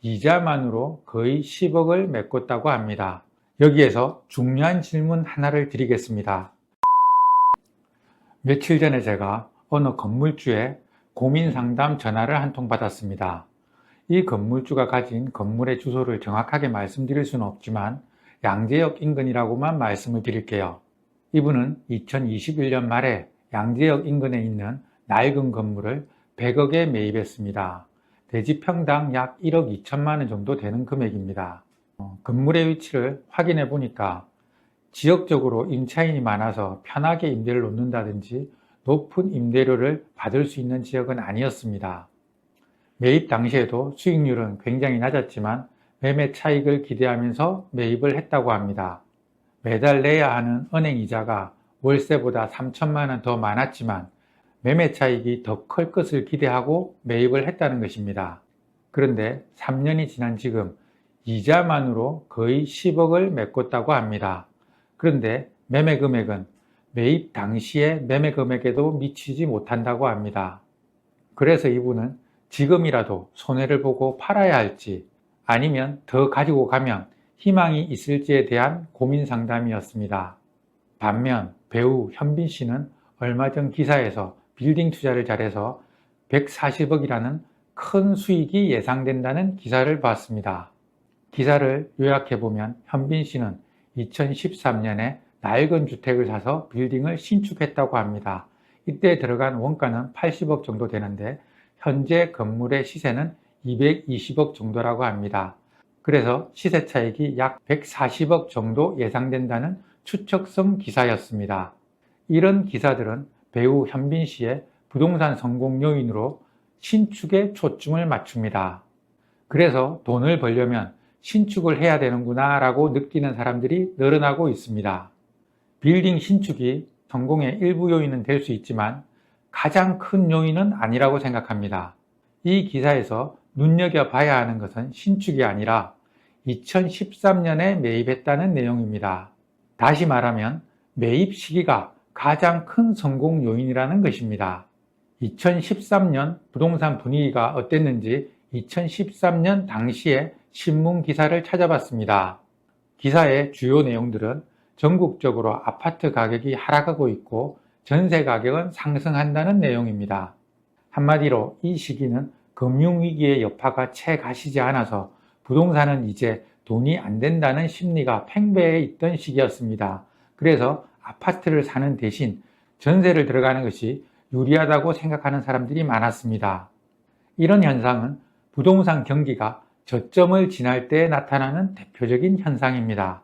이자만으로 거의 10억을 메꿨다고 합니다. 여기에서 중요한 질문 하나를 드리겠습니다. 며칠 전에 제가 어느 건물주에 고민상담 전화를 한 통 받았습니다. 이 건물주가 가진 건물의 주소를 정확하게 말씀드릴 수는 없지만 양재역 인근이라고만 말씀을 드릴게요. 이분은 2021년 말에 양재역 인근에 있는 낡은 건물을 100억에 매입했습니다. 대지평당 약 1억 2천만 원 정도 되는 금액입니다. 건물의 위치를 확인해 보니까 지역적으로 임차인이 많아서 편하게 임대를 놓는다든지 높은 임대료를 받을 수 있는 지역은 아니었습니다. 매입 당시에도 수익률은 굉장히 낮았지만 매매 차익을 기대하면서 매입을 했다고 합니다. 매달 내야 하는 은행 이자가 월세보다 3천만 원 더 많았지만 매매 차익이 더 클 것을 기대하고 매입을 했다는 것입니다. 그런데 3년이 지난 지금 이자만으로 거의 10억을 메꿨다고 합니다. 그런데 매매 금액은 매입 당시의 매매 금액에도 미치지 못한다고 합니다. 그래서 이분은 지금이라도 손해를 보고 팔아야 할지 아니면 더 가지고 가면 희망이 있을지에 대한 고민 상담이었습니다. 반면 배우 현빈 씨는 얼마 전 기사에서 빌딩 투자를 잘해서 140억이라는 큰 수익이 예상된다는 기사를 봤습니다. 기사를 요약해보면 현빈 씨는 2013년에 낡은 주택을 사서 빌딩을 신축했다고 합니다. 이때 들어간 원가는 80억 정도 되는데 현재 건물의 시세는 220억 정도라고 합니다. 그래서 시세 차익이 약 140억 정도 예상된다는 추측성 기사였습니다. 이런 기사들은 배우 현빈 씨의 부동산 성공 요인으로 신축에 초점을 맞춥니다. 그래서 돈을 벌려면 신축을 해야 되는구나 라고 느끼는 사람들이 늘어나고 있습니다. 빌딩 신축이 성공의 일부 요인은 될 수 있지만 가장 큰 요인은 아니라고 생각합니다. 이 기사에서 눈여겨봐야 하는 것은 신축이 아니라 2013년에 매입했다는 내용입니다. 다시 말하면 매입 시기가 가장 큰 성공 요인이라는 것입니다. 2013년 부동산 분위기가 어땠는지 2013년 당시의 신문 기사를 찾아봤습니다. 기사의 주요 내용들은 전국적으로 아파트 가격이 하락하고 있고 전세 가격은 상승한다는 내용입니다. 한마디로 이 시기는 금융위기의 여파가 채 가시지 않아서 부동산은 이제 돈이 안 된다는 심리가 팽배해 있던 시기였습니다. 그래서 아파트를 사는 대신 전세를 들어가는 것이 유리하다고 생각하는 사람들이 많았습니다. 이런 현상은 부동산 경기가 저점을 지날 때 나타나는 대표적인 현상입니다.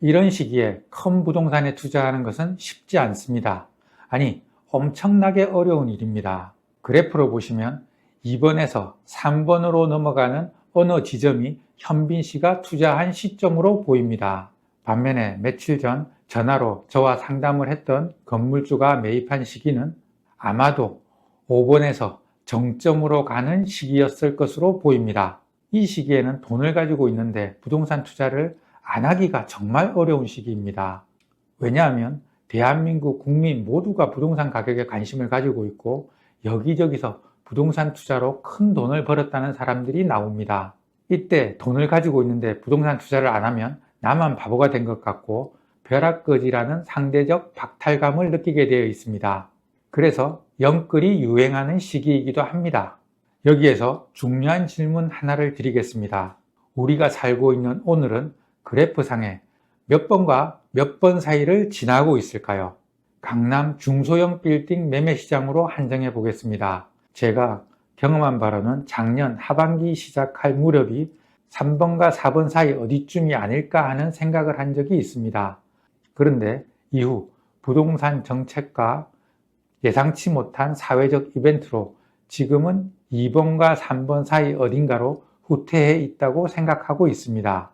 이런 시기에 큰 부동산에 투자하는 것은 쉽지 않습니다. 아니, 엄청나게 어려운 일입니다. 그래프로 보시면 2번에서 3번으로 넘어가는 어느 지점이 현빈 씨가 투자한 시점으로 보입니다. 반면에 며칠 전 전화로 저와 상담을 했던 건물주가 매입한 시기는 아마도 5번에서 정점으로 가는 시기였을 것으로 보입니다. 이 시기에는 돈을 가지고 있는데 부동산 투자를 안 하기가 정말 어려운 시기입니다. 왜냐하면 대한민국 국민 모두가 부동산 가격에 관심을 가지고 있고 여기저기서 부동산 투자로 큰 돈을 벌었다는 사람들이 나옵니다. 이때 돈을 가지고 있는데 부동산 투자를 안 하면 나만 바보가 된 것 같고 벼락거지라는 상대적 박탈감을 느끼게 되어 있습니다. 그래서 영끌이 유행하는 시기이기도 합니다. 여기에서 중요한 질문 하나를 드리겠습니다. 우리가 살고 있는 오늘은 그래프상에 몇 번과 몇 번 사이를 지나고 있을까요? 강남 중소형 빌딩 매매 시장으로 한정해 보겠습니다. 제가 경험한 바로는 작년 하반기 시작할 무렵이 3번과 4번 사이 어디쯤이 아닐까 하는 생각을 한 적이 있습니다. 그런데 이후 부동산 정책과 예상치 못한 사회적 이벤트로 지금은 2번과 3번 사이 어딘가로 후퇴해 있다고 생각하고 있습니다.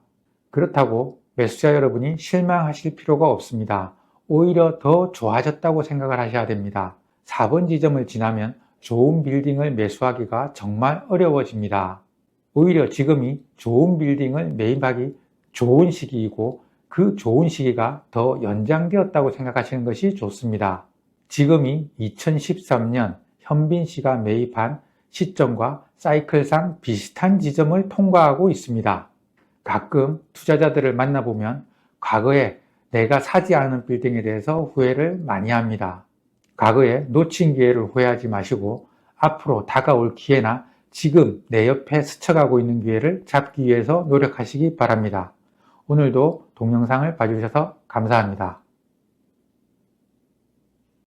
그렇다고 매수자 여러분이 실망하실 필요가 없습니다. 오히려 더 좋아졌다고 생각을 하셔야 됩니다. 4번 지점을 지나면 좋은 빌딩을 매수하기가 정말 어려워집니다. 오히려 지금이 좋은 빌딩을 매입하기 좋은 시기이고 그 좋은 시기가 더 연장되었다고 생각하시는 것이 좋습니다. 지금이 2013년 현빈 씨가 매입한 시점과 사이클상 비슷한 지점을 통과하고 있습니다. 가끔 투자자들을 만나보면 과거에 내가 사지 않은 빌딩에 대해서 후회를 많이 합니다. 과거에 놓친 기회를 후회하지 마시고 앞으로 다가올 기회나 지금 내 옆에 스쳐가고 있는 기회를 잡기 위해서 노력하시기 바랍니다. 오늘도 동영상을 봐주셔서 감사합니다.